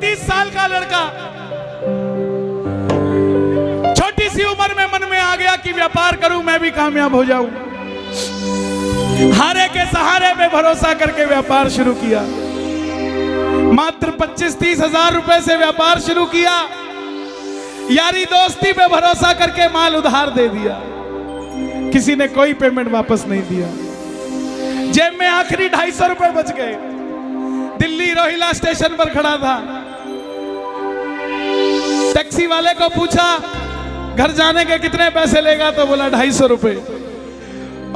29 साल का लड़का छोटी सी उम्र में मन में आ गया कि व्यापार करूं, मैं भी कामयाब हो जाऊं। हारे के सहारे पे भरोसा करके व्यापार शुरू किया। मात्र 25-30 हजार रुपए से व्यापार शुरू किया। यारी दोस्ती पे भरोसा करके माल उधार दे दिया। किसी ने कोई पेमेंट वापस नहीं दिया। जेब में आखिरी 250 रुपए बच गए। दिल्ली रोहिला स्टेशन पर खड़ा था। टैक्सी वाले को पूछा घर जाने के कितने पैसे लेगा, तो बोला 250 रुपए।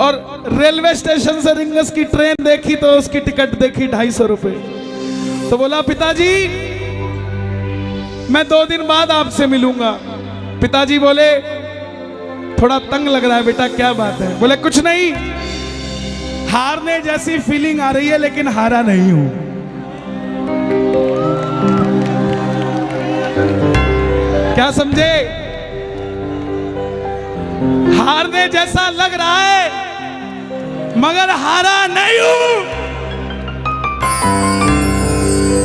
और रेलवे स्टेशन से रिंगस की ट्रेन देखी तो उसकी टिकट देखी 250 रुपए। तो बोला पिताजी मैं 2 दिन बाद आपसे मिलूंगा। पिताजी बोले थोड़ा तंग लग रहा है बेटा, क्या बात है? बोले कुछ नहीं, हारने जैसी फीलिंग आ रही है लेकिन हारा नहीं हूं। क्या समझे? हारने जैसा लग रहा है मगर हारा नहीं हूं।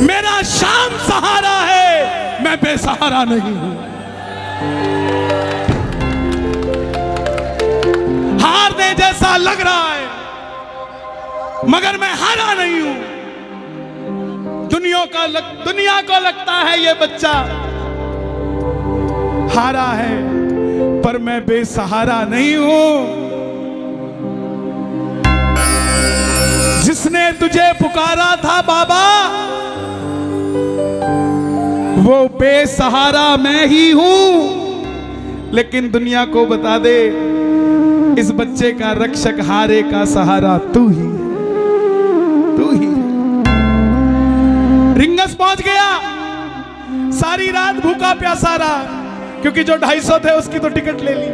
मेरा शाम सहारा है, मैं बेसहारा नहीं हूं। हारने जैसा लग रहा है मगर मैं हारा नहीं हूं। दुनिया को लगता है ये बच्चा हारा है, पर मैं बेसहारा नहीं हूं। जिसने तुझे पुकारा था बाबा, वो बेसहारा मैं ही हूं। लेकिन दुनिया को बता दे इस बच्चे का रक्षक, हारे का सहारा तू ही, तू ही। रिंगस पहुंच गया। सारी रात भूखा प्यासा रहा, क्योंकि जो 250 थे उसकी तो टिकट ले ली।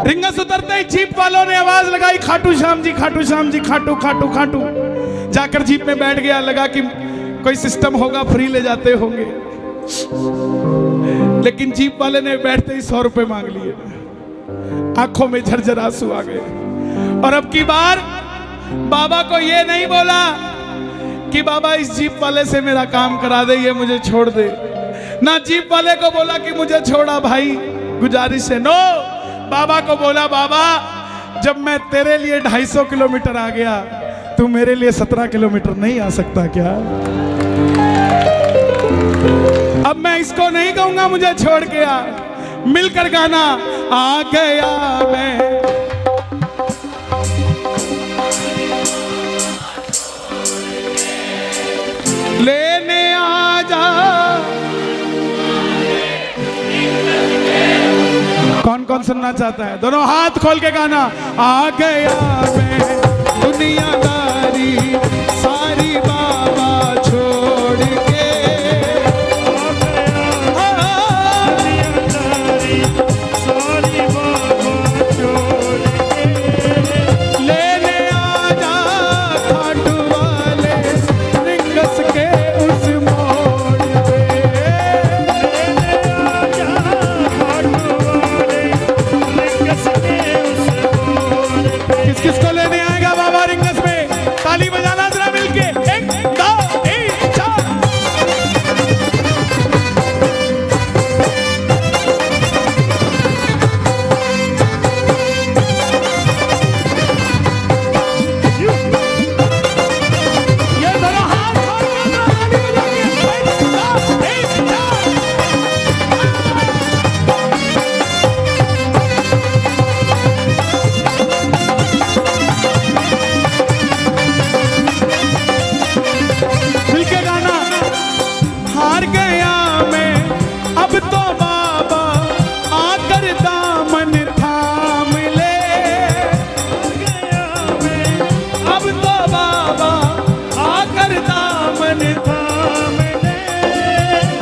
रिंगस उतरते ही जीप वालों ने आवाज लगाई, खाटू श्याम जी, खाटू श्याम जी, खाटू खाटू खाटू। जाकर जीप में बैठ गया, लगा कि कोई सिस्टम होगा, फ्री ले जाते होंगे। लेकिन जीप वाले ने बैठते ही 100 रुपए मांग लिए। आंखों में झरझर आंसू आ गए। और अब की बार बाबा को ये नहीं बोला कि बाबा इस जीप वाले से मेरा काम करा दे, ये मुझे छोड़ दे। ना जीप वाले को बोला कि मुझे छोड़ा भाई, गुजारिश है। नो, बाबा को बोला बाबा जब मैं तेरे लिए 250 किलोमीटर आ गया, तू मेरे लिए 17 किलोमीटर नहीं आ सकता क्या? अब मैं इसको नहीं कहूंगा मुझे छोड़ के आ। मिलकर गाना, आ गया मैं, लेने आ जा। कौन कौन सुनना चाहता है? दोनों हाथ खोल के गाना, आ गया मैं दुनियादारी सारी बाबा छोड़ के। किसको लेने आएगा बाबा रिंगस में? ताली बजाना जरा मिलके। 1 2 3 4। ये दोनों हाथ खोल के ताली बजाएंगे। 1 2 3 4।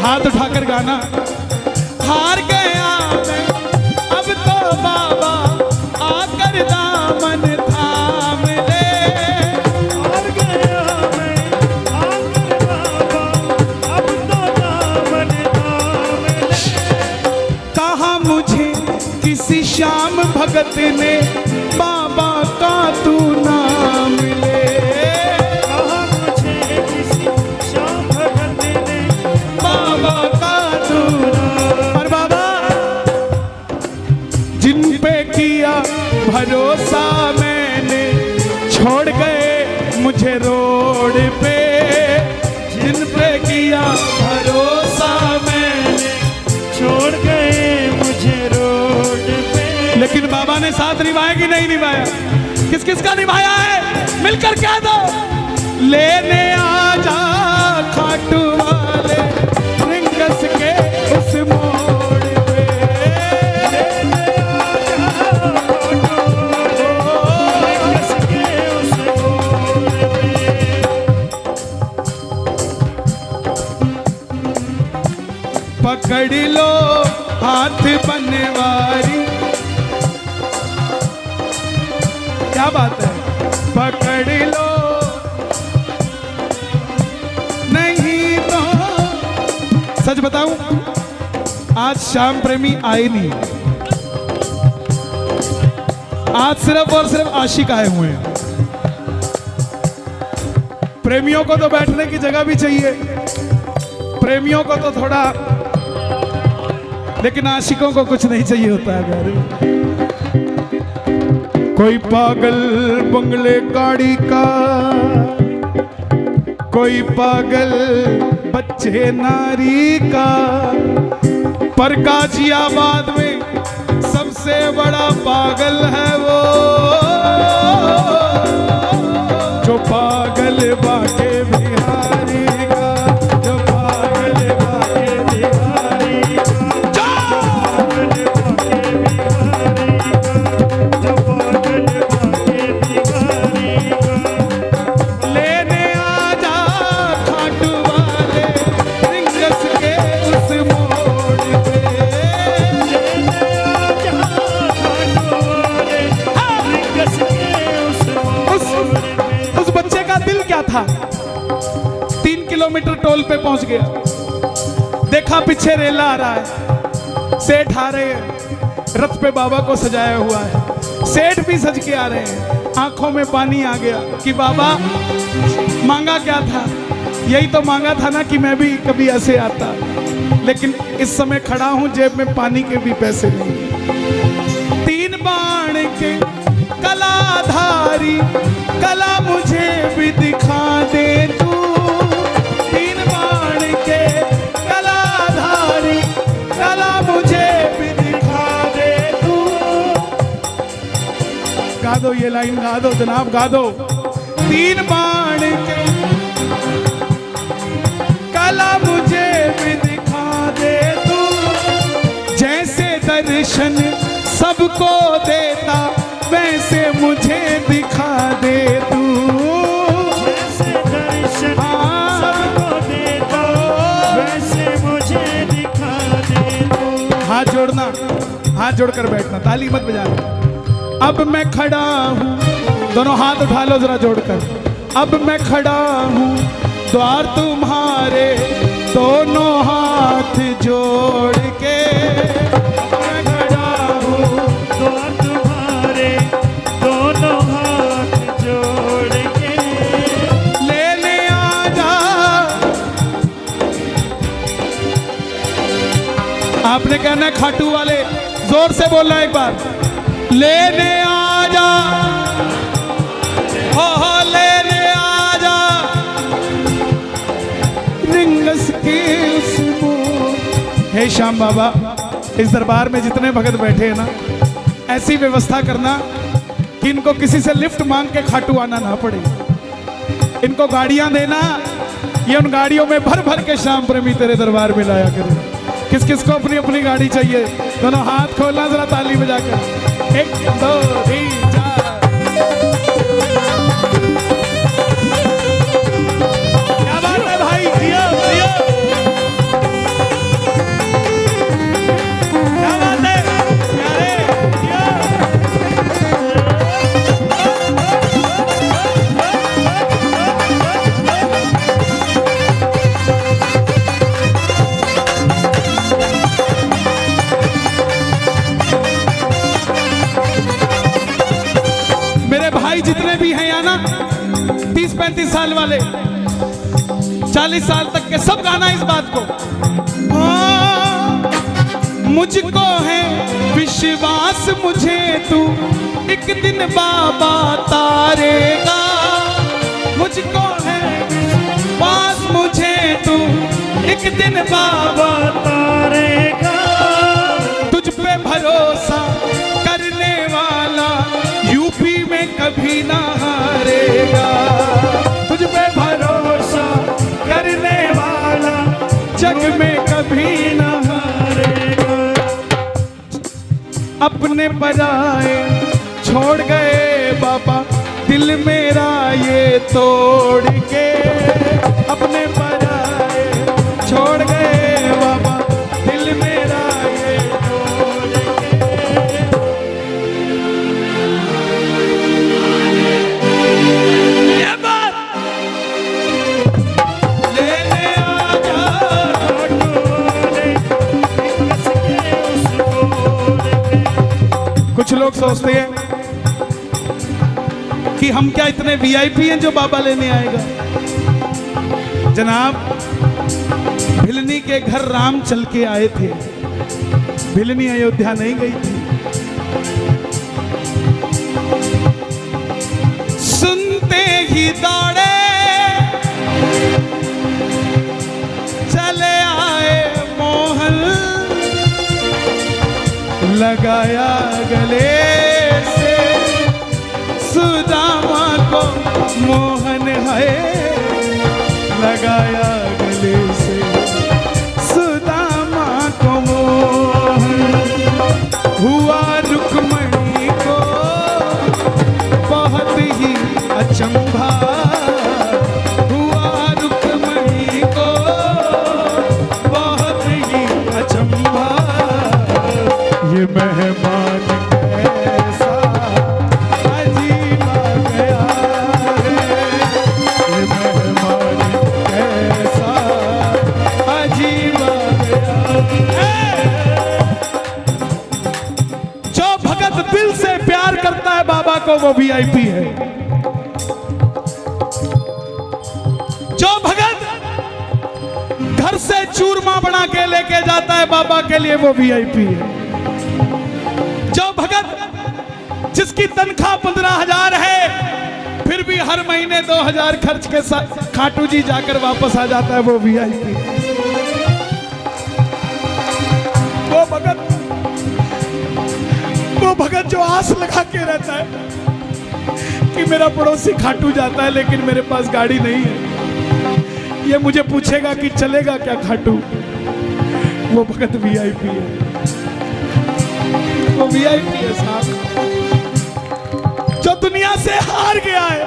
हाथ उठाकर गाना, हार गया मैं, अब तो बाबा आकर दामन थाम ले। हार गया मैं, आकर बाबा अब तो दामन थाम ले। कहा मुझे किसी श्याम भगत ने बाबा का तू नाम ले। कहा मुझे किसी श्याम भरोसा मैंने, छोड़ गए मुझे रोड पे, जिन पे किया भरोसा मैंने, छोड़ गए मुझे रोड पे। लेकिन बाबा ने साथ निभाया कि नहीं निभाया? किस किस का निभाया है? मिलकर कह दो। लेने आजा खाटू वाले रिंगस के उस मोड़ पे, लेने आजा खाटू वाले रिंगस के उस मोड़ पे। पकड़ लो हाथ बनवारी, क्या बात है, पकड़ लो नहीं तो। सच बताऊं, आज श्याम प्रेमी आए नहीं, आज सिर्फ और सिर्फ आशिक आए हुए हैं। प्रेमियों को तो बैठने की जगह भी चाहिए, प्रेमियों को तो थोड़ा, लेकिन आशिकों को कुछ नहीं चाहिए होता है यार। कोई पागल बंगले गाड़ी का, कोई पागल बच्चे नारी का, पर गाजियाबाद में सबसे बड़ा पागल है वो, जो पागल बाके बिहारी का, जो पागल बाके बिहारी का, जो पागल बाके बिहारी का। लेने आजा खाटू वाले रिंगस के उस मोड़ पे, लेने आजा खाटू वाले रिंगस के उस मोड़ पे। उस बच्चे का दिल क्या था? 3 किलोमीटर टोल पे पहुंच गया, देखा पीछे रेला आ रहा है, सेठ आ रहे हैं, रथ पे बाबा को सजाया हुआ है, सेठ भी सज के आ रहे हैं, आंखों में पानी आ गया कि बाबा मांगा क्या था? यही तो मांगा था ना कि मैं भी कभी ऐसे आता, लेकिन इस समय खड़ा हूं, जेब में पानी के भी पैसे नहीं। 3 बाण के कलाधारी, कला मुझे भी दिखा दे तू, 3 बाण के कलाधारी, कला मुझे भी दिखा दे तू। गा दो ये लाइन, गा दो जनाब, गा दो। 3 बाण के कला मुझे भी दिखा दे तू, जैसे दर्शन सबको देता वैसे मुझे दिखा दे तू, जैसे दर्शन सबको देता वैसे मुझे दिखा दे तू। हाथ जोड़ना, हाथ जोड़कर बैठना, ताली मत बजाना। अब मैं खड़ा हूँ, दोनों हाथ उठा लो जरा जोड़कर। अब मैं खड़ा हूँ द्वार तुम्हारे, दोनों हाथ जोड़ के, मैं खड़ा हूँ द्वार तुम्हारे, दोनों हाथ जोड़ के। लेने आजा। आपने कहना है खाटू वाले, जोर से बोलना एक बार, लेने आजा, हो लेने आजा रिंगस के उस मोड़। हे श्याम बाबा, इस दरबार में जितने भगत बैठे हैं ना, ऐसी व्यवस्था करना कि इनको किसी से लिफ्ट मांग के खाटू आना ना पड़े, इनको गाड़ियां देना, ये उन गाड़ियों में भर भर के श्याम प्रेमी तेरे दरबार में लाया करें। किस किस को अपनी अपनी गाड़ी चाहिए? दोनों हाथ खोलना जरा ताली बजाकर। 1 2 3 4। क्या बात है भाई, जियो जियो, क्या बात है प्यारे, जियो। भाई जितने भी हैं यहाँ ना 30-35 साल वाले, 40 साल तक के, सब गाना इस बात को। मुझको है विश्वास मुझे तू एक दिन बाबा तारेगा। मुझको है विश्वास मुझे तू एक दिन बाबा तारेगा। तुझ पे भरोसा करने वाला यूपी में कभी ना हारेगा। तुझ पे भरोसा करने वाला जग में कभी ना हारेगा। अपने पराए छोड़ गए बाबा दिल मेरा ये तोड़ के। अपने पराए छोड़ गए बाबा दिल मेरा ये तोड़ के। बात लेने आ जा कुछ लोग सोचते हैं कि हम क्या इतने वीआईपी हैं जो बाबा लेने आएगा। जनाब, भिलनी के घर राम चल के आए थे, भिलनी अयोध्या नहीं गई थी। सुनते ही दौड़े चले आए मोहन, लगाया गले से सुदामा को मोहन है। लगाया गले से सुदामा को मोहन। हुआ रुक्मणी को बहुत ही अचंभा। हुआ रुक्मणी को बहुत ही अचंभा। ये मेहमान कैसा अजीब आ गया है। ये मेहमान कैसा अजीब आ गया है। जो भगत दिल से प्यार करता है बाबा को वो वीआईपी है। जो भगत घर से चूरमा बना के लेके जाता है बाबा के लिए वो वीआईपी है। जो भगत जिसकी तनख्वाह 15,000 है फिर भी हर महीने 2,000 खर्च के साथ खाटू जी जाकर वापस आ जाता है वो वीआईपी। वो भगत जो आस लगा के रहता है कि मेरा पड़ोसी खाटू जाता है लेकिन मेरे पास गाड़ी नहीं है, ये मुझे पूछेगा कि चलेगा क्या खाटू। वो भगत वीआईपी है। वो वीआईपी है साहब। जो दुनिया से हार गया है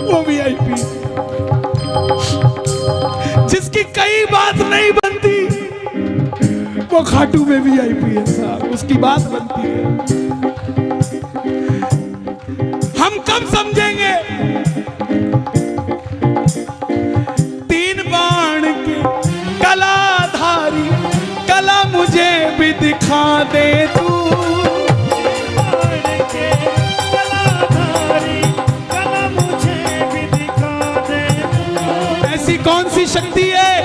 वो वीआईपी। जिसकी कई बात नहीं बनती वो खाटू में वीआईपी है साहब। उसकी बात बनती है। हम कब समझेंगे 3 बाण के कलाधारी कला मुझे भी दिखा दे तू। ऐसी कौन सी शक्ति है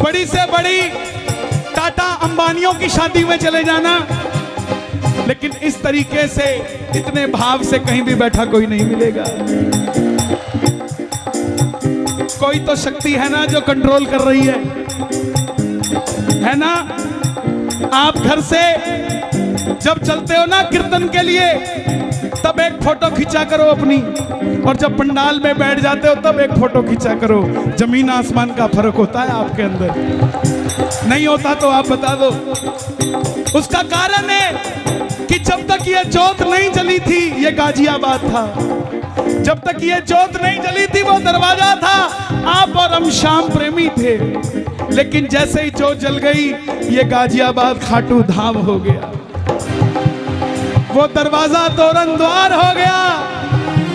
बड़ी से बड़ी टाटा अंबानियों की शादी में चले जाना, लेकिन इस तरीके से इतने भाव से कहीं भी बैठा कोई नहीं मिलेगा। कोई तो शक्ति है ना जो कंट्रोल कर रही है ना। आप घर से जब चलते हो ना कीर्तन के लिए तब एक फोटो खींचा करो अपनी, और जब पंडाल में बैठ जाते हो तब एक फोटो खींचा करो। जमीन आसमान का फर्क होता है आपके अंदर। नहीं होता तो आप बता दो। उसका कारण है कि जब तक ये जोत नहीं जली थी ये गाजियाबाद था। जब तक ये जोत नहीं जली थी वो दरवाजा था। आप और हम श्याम प्रेमी थे, लेकिन जैसे ही जोत जल गई ये गाजियाबाद खाटू धाम हो गया। वो दरवाजा तोरण द्वार हो गया।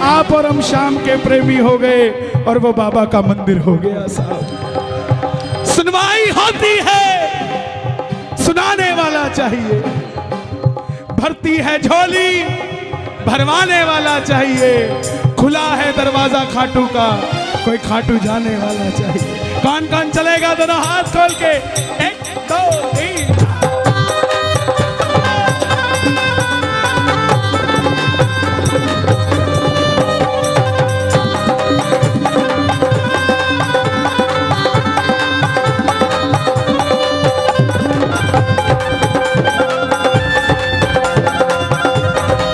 आप और हम श्याम के प्रेमी हो गए और वो बाबा का मंदिर हो गया साहब। सुनवाई होती है, सुनाने वाला चाहिए। भरती है झोली, भरवाने वाला चाहिए। खुला है दरवाजा खाटू का, कोई खाटू जाने वाला चाहिए। कौन कौन चलेगा दोनों हाथ खोल के। एक दो तीन।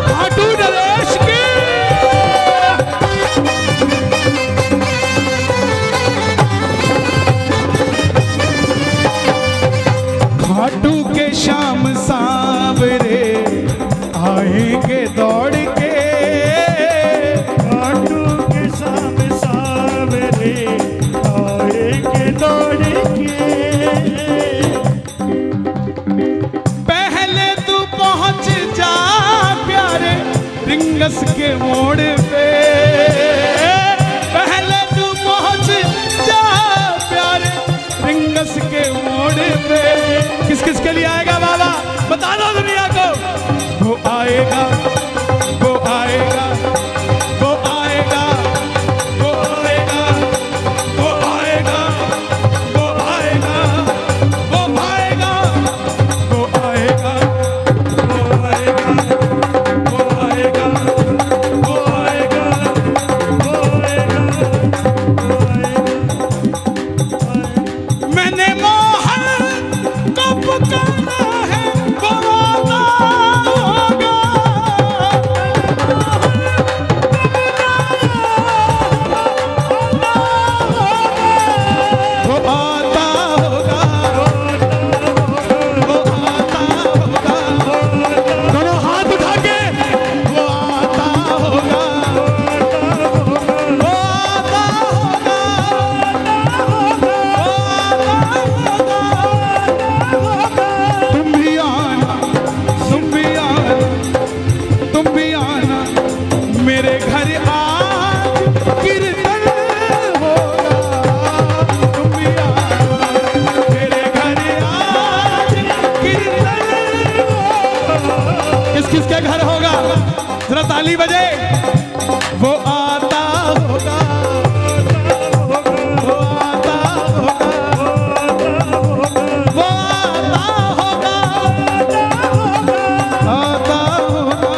खाटू नरेश की खाटू के शाम सांवरे आएंगे दौड़ के, खाटू के शाम सावरे आएंगे दौड़ के। पहले तू पहुंच जा प्यारे रिंगस के मोड़ पे, पहले तू पहुंच जा प्यारे रिंगस के मोड़ पे। किस किस के लिए आएगा बाबा बता दो दुनिया को। वो आएगा, वो आएगा, वो आएगा, वो आएगा, वो आएगा, वो आएगा, वो आएगा, वो आएगा, वो आएगा, वो आएगा, वो आएगा, वो आएगा। मैंने मोहन को पुकारा है वो आता होगा, वो आता होगा, वो आता होगा। दोनों हाथ उठा के वो आता होगा, वो आता होगा, वो आता होगा। तुम भी आना, तुम भी आना, तुम भी आना मेरे घर आज कीर्तन होगा। तुम भी आना मेरे घर आज कीर्तन होगा। किस किस के घर होगा जरा ताली बजे। वो आता होगा, वो आता होगा, वो आता होगा, आता होगा।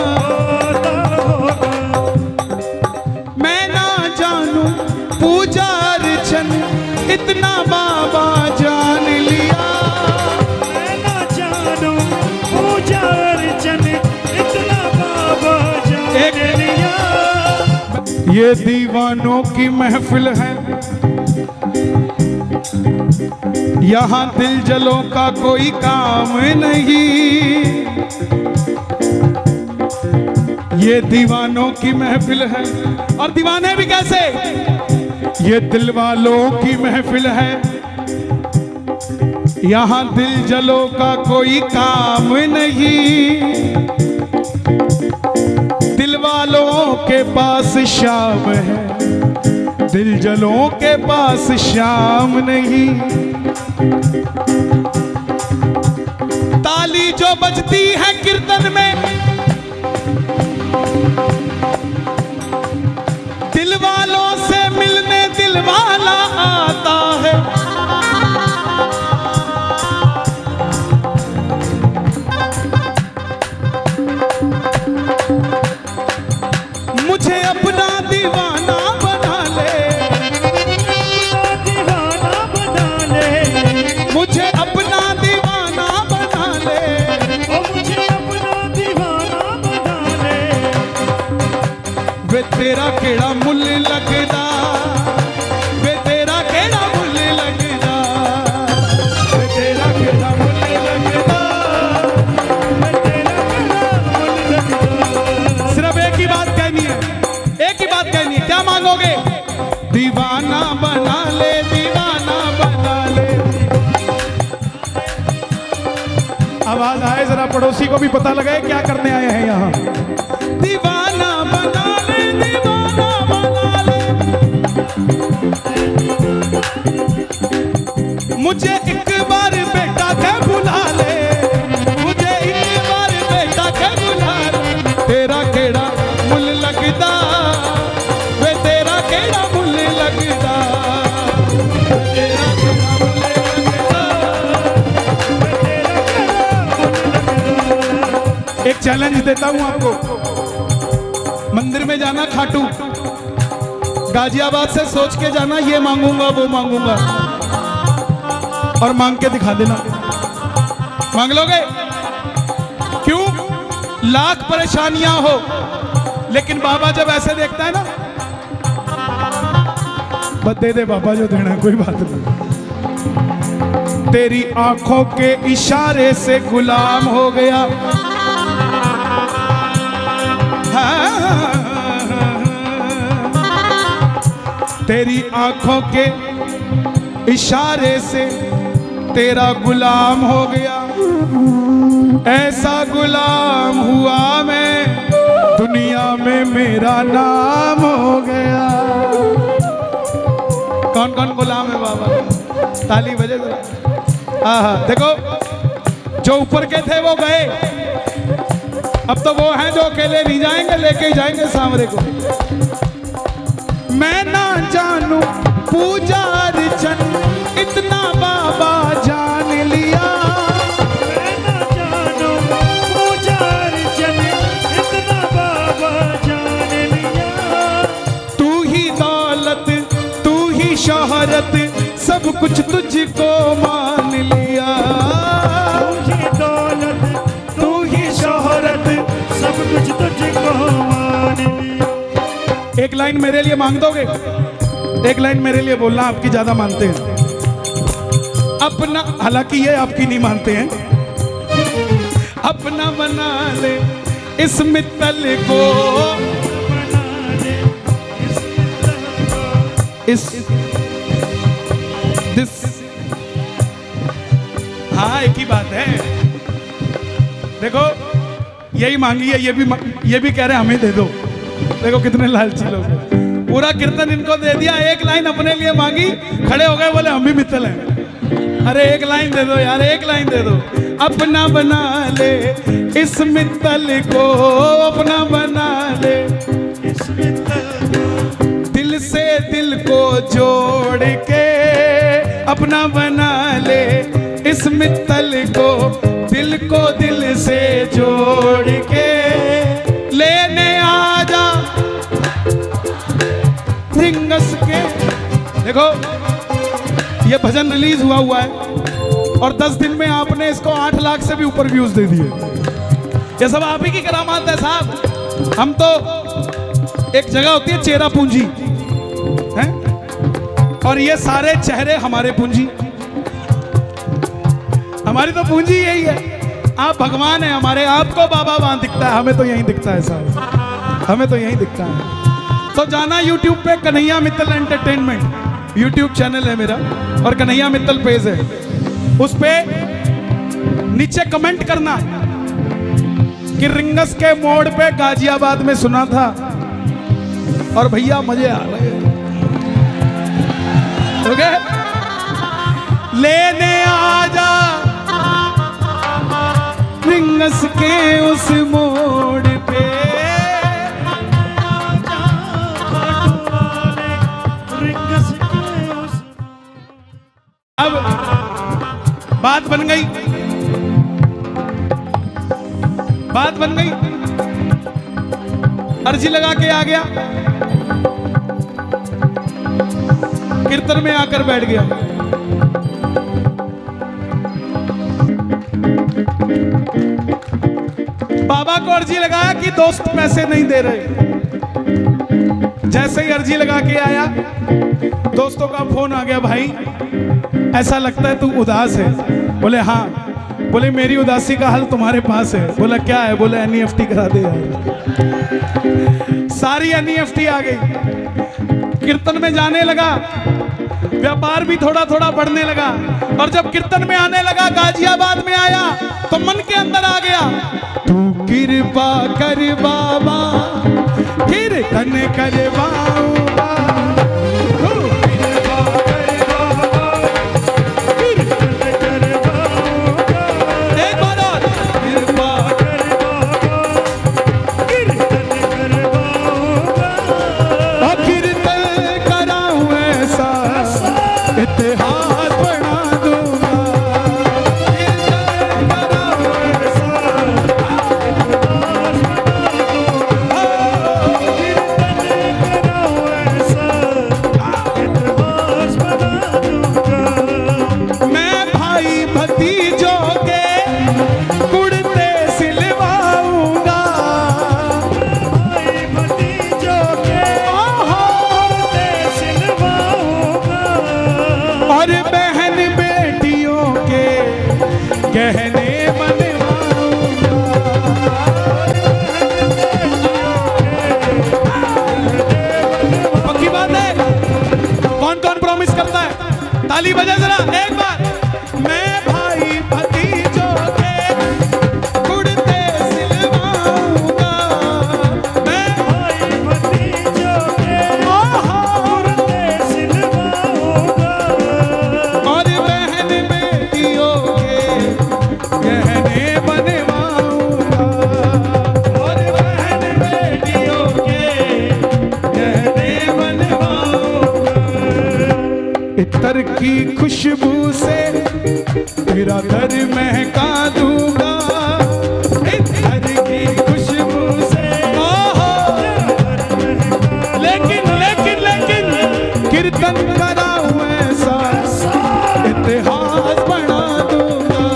मैं ना जानू पूजा अर्चन इतना बाबा जान लिया, मैं ना जानू पूजा अर्चन इतना बाबा जान लिया। ये दीवानों की महफिल है, यहाँ दिल जलों का कोई काम नहीं। ये दीवानों की महफिल है, और दीवाने भी कैसे, ये दिल वालों की महफिल है, यहाँ दिल जलों का कोई काम नहीं। दिल वालों के पास शाम है, दिल जलों के पास शाम नहीं। ताली जो बजती है कीर्तन में, दिल वालों से मिलने दिल वाला आता है। मुझे अपना दीवाना बना ले, दीवाना बना ले, मुझे अपना दीवाना बना ले। ओ मुझे अपना दीवाना बना ले। वे तेरा केड़ा मुल लगदा, वे तेरा केड़ा मुल लगदा, वे तेरा केड़ा मुल लगदा, मैं तेरा केड़ा मुल लगदा। सिर्फ एक ही बात कहनी है, एक ही बात कहनी है। क्या मांगोगे? दीवाना बना ले, दीवाना बना ले। आवाज आए जरा, पड़ोसी को भी पता लगे क्या करने आए हैं यहाँ। दीवाना बना ले, दीवाना बना ले। मुझे एक बार बेटा के बुला ले, मुझे एक बार बेटा के बुला ले। तेरा केड़ा मुल लगदा, वे तेरा केड़ा मुल लगदा, तेरा केड़ा मुल लगदा, एक चैलेंज देता हूं आपको, मंदिर में जाना खाटू, गाजियाबाद से सोच के जाना ये मांगूंगा वो मांगूंगा, और मांग के दिखा देना। मांग लोगे? क्यों? लाख परेशानियां हो, लेकिन बाबा जब ऐसे देखता है ना, बस दे दे बाबा जो देना है, कोई बात नहीं। तेरी आंखों के इशारे से गुलाम हो गया, तेरी आंखों के इशारे से तेरा गुलाम हो गया, ऐसा गुलाम हुआ मैं दुनिया में मेरा नाम हो गया। कौन कौन गुलाम है बाबा? ताली बजे जरा। आहा, देखो जो ऊपर के थे वो गए, अब तो वो हैं जो अकेले नहीं जाएंगे, लेके ही जाएंगे सांवरे को। मैं ना जानू पूजा अर्चन इतना बाबा जान लिया, मैं ना जानू पूजा अर्चन इतना बाबा जान लिया। तू ही दौलत तू ही शोहरत सब कुछ तुझको मान लिया, तू ही दौलत तू ही शोहरत सब कुछ तुझको मान लिया। एक लाइन मेरे लिए मांग दोगे? एक लाइन मेरे लिए बोलना, आपकी ज्यादा मानते हैं अपना, हालांकि ये आपकी नहीं मानते हैं। अपना बना ले इस मित्तल को, बना ले इस मित्तल को, इस दिस, हाँ एक ही बात है। देखो यही मांगी है, ये भी कह रहे हैं हमें दे दो। देखो कितने लालची लोग हैं। पूरा कीर्तन इनको दे दिया, एक लाइन अपने लिए मांगी, खड़े हो गए, बोले हम भी मित्तल हैं। अरे एक लाइन दे दो यार, एक लाइन दे दो। अपना बना ले इस मित्तल को, अपना बना ले इस मित्तल को, दिल से दिल को जोड़ के, अपना बना ले इस मित्तल को, दिल को दिल से जोड़ के लेने आजा रिंगस के। देखो ये भजन रिलीज हुआ है और 10 दिन में आपने इसको 8 लाख से भी ऊपर व्यूज दे दिए। ये सब आप ही की करामात है साहब। हम तो एक जगह होती है चेहरा पूंजी है, और ये सारे चेहरे हमारे पूंजी, हमारी तो पूंजी यही है। आप भगवान है हमारे, आपको बाबा वहां दिखता है, हमें तो यहीं दिखता है साहब, हमें तो यहीं दिखता है। तो जाना YouTube पे Kanhaiya Mittal entertainment YouTube channel है मेरा, और कन्हैया मित्तल पेज है, उस पे नीचे कमेंट करना कि रिंगस के मोड़ पे गाजियाबाद में सुना था और भैया मजे आ रहे हैं। ओके, लेने आजा रिंगस के उस मोड़ पे, अब बात बन गई, बात बन गई। अर्जी लगा के आ गया, कीर्तन में आकर बैठ गया। बाबा को अर्जी लगाया कि दोस्त पैसे नहीं दे रहे। जैसे ही अर्जी लगा के आया, दोस्तों का फोन आ गया, भाई ऐसा लगता है तू उदास है। बोले हाँ। बोले मेरी उदासी का हल तुम्हारे पास है। बोला क्या है? बोले NEFT करा दे यार। सारी NEFT आ गई, कीर्तन में जाने लगा, व्यापार भी थोड़ा थोड़ा बढ़ने लगा। और जब कीर्तन में आने लगा, गाजियाबाद में आया, तो मन के अंदर आ गया, तू कृपा कर बाबा, कीर्तन करवाऊंगा। और बहन बेटियों के गहने पक्की बात है। कौन कौन प्रॉमिस करता है? ताली बजा जरा एक बार। मैं भाई भतीजों के कुर्ते सिलवाऊंगा, मैं भाई भतीजों के कुर्ते सिलवाऊंगा, और बहन बेटियों के गहने बनवाऊंगा, और बहन बेटियों के गहने बनवाऊंगा। इत्र की खुशबू से तेरा घर महका दूंगा, इत्र की खुशबू से। लेकिन लेकिन लेकिन कीर्तन कराऊं ऐसा इतिहास बना दूंगा।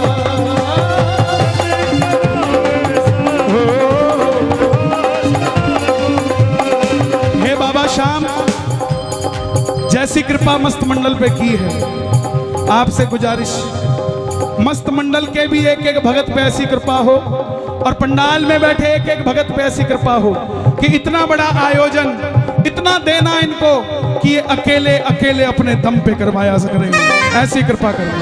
हे बाबा श्याम, जैसी कृपा मस्त मंडल पे की है, आपसे गुजारिश मस्त मंडल के भी एक एक भगत पे ऐसी कृपा हो, और पंडाल में बैठे एक एक भगत पे ऐसी कृपा हो कि इतना बड़ा आयोजन, इतना देना इनको कि ये अकेले अकेले अपने दम पे करवाया सकेंगे। ऐसी कृपा करें।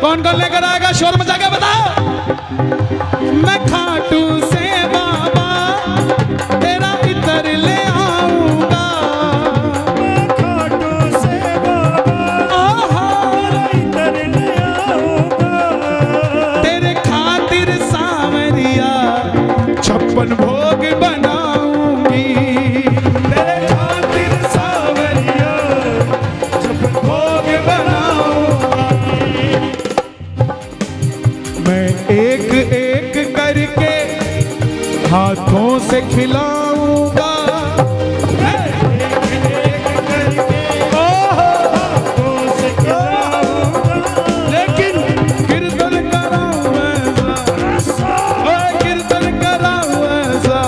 कौन कौन लेकर आएगा? शोर मचा के बताओ। मैं खाटू से बाबा तेरा इतर ले आऊंगा, मैं खाटू से बाबा तेरा इतर ले आऊंगा, तेरे खातिर सांवरिया 56 भोग बनाऊंगी, तेरे खातिर सांवरिया 56 भोग बनाऊंगी। मैं एक एक करके हाथों से खिलाऊंगा, एक एक करके हाथों से खिलाऊंगा, लेकिन कीर्तन कराऊं ऐसा, ओए कीर्तन कराऊं ऐसा,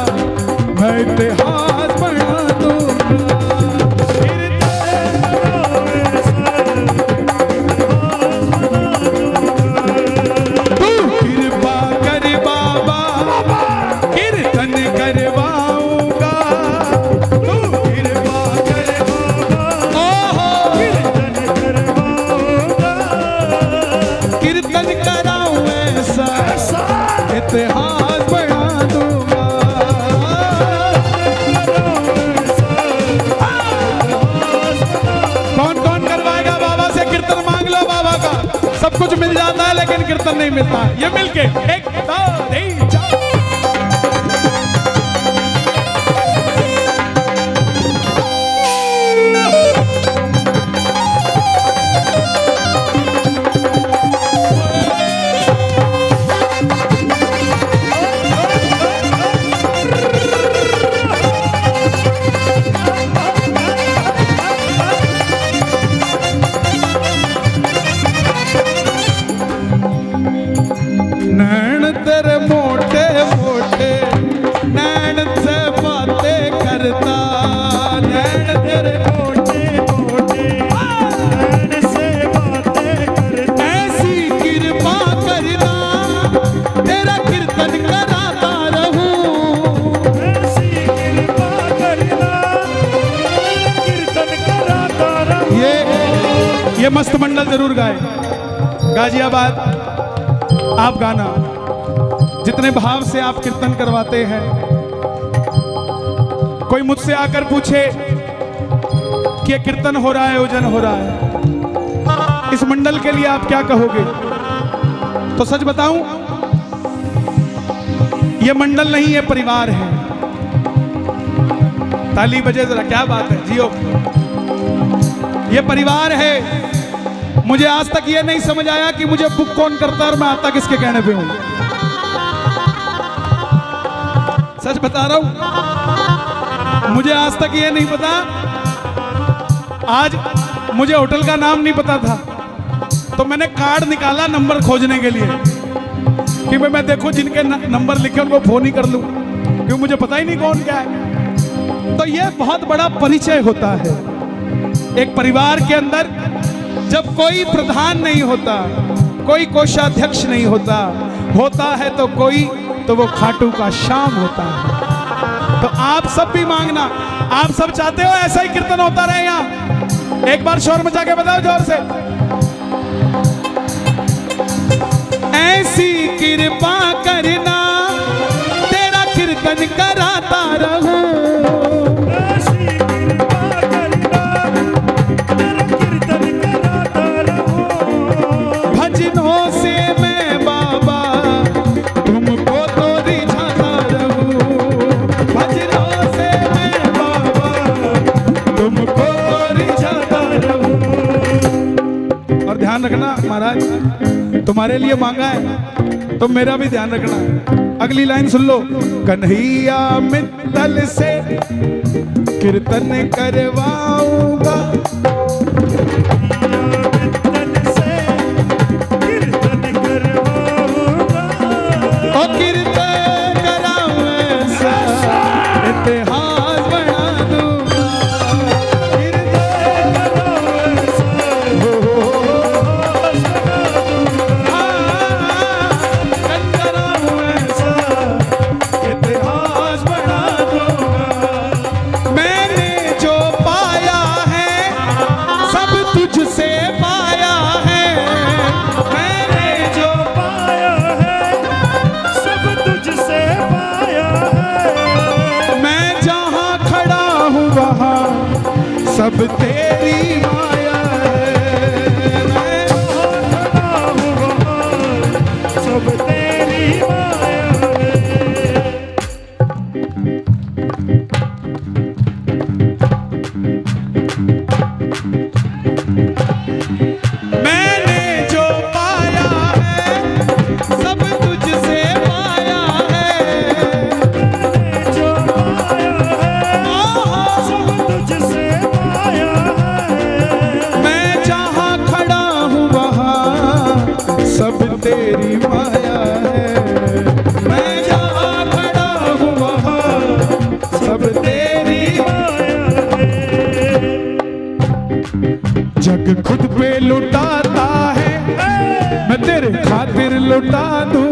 मैं इतिहास बना दूंगा। इतिहास बढ़ा दूंगा। कौन कौन करवाएगा बाबा से कीर्तन? मांग लो बाबा का, सब कुछ मिल जाता है लेकिन कीर्तन नहीं मिलता। ये मिलके 1 2 3 4। नैन तेरे मोटे मोटे, नैन से बातें करता, नैन तेरे मोटे मोटे, नैन से बातें करता, ऐसी कृपा करना तेरा कीर्तन कराता रहूं, ऐसी कृपा करना कीर्तन कराता रहूं। ये मस्त मंडल जरूर गाए। गाजियाबाद आप गाना, जितने भाव से आप कीर्तन करवाते हैं। कोई मुझसे आकर पूछे कि ये कीर्तन हो रहा है, ओजन हो रहा है, इस मंडल के लिए आप क्या कहोगे? तो सच बताऊं, ये मंडल नहीं, ये परिवार है। ताली बजे जरा, क्या बात है, जियो। ये परिवार है। मुझे आज तक ये नहीं समझ आया कि मुझे बुक कौन करता है और मैं आता किसके कहने पे हूं। सच बता रहा हूं, मुझे आज तक ये नहीं पता। आज मुझे होटल का नाम नहीं पता था, तो मैंने कार्ड निकाला नंबर खोजने के लिए कि मैं देखूं जिनके नंबर लिखे उनको फोन ही कर लूं, क्योंकि मुझे पता ही नहीं कौन क्या है। तो ये बहुत बड़ा परिचय होता है एक परिवार के अंदर। जब कोई प्रधान नहीं होता, कोई कोषाध्यक्ष नहीं होता, होता है तो कोई, तो वो खाटू का श्याम होता है। तो आप सब भी मांगना, आप सब चाहते हो ऐसा ही कीर्तन होता रहे यहाँ? एक बार शोर मचा के बताओ जोर से। ऐसी कृपा करना तेरा कीर्तन कराता रहूं, रखना महाराज, तुम्हारे लिए मांगा है तो मेरा भी ध्यान रखना है। अगली लाइन सुन लो। कन्हैया मित्तल से कीर्तन करवाऊंगा, और कीर्तन कराऊं ऐसा इतिहास बना दूंगा, सब तेरी माया है। मैं खड़ा हूँ वहाँ, सब तेरी माया है। मैंने जो पाया है सब तुझसे पाया है, मैंने जो पाया है सब तुझसे सब तेरी माया है। मैं जहाँ खड़ा हूँ वहाँ सब तेरी माया है। जग खुद पे लुटाता है, मैं तेरे खातिर लुटा दूँ,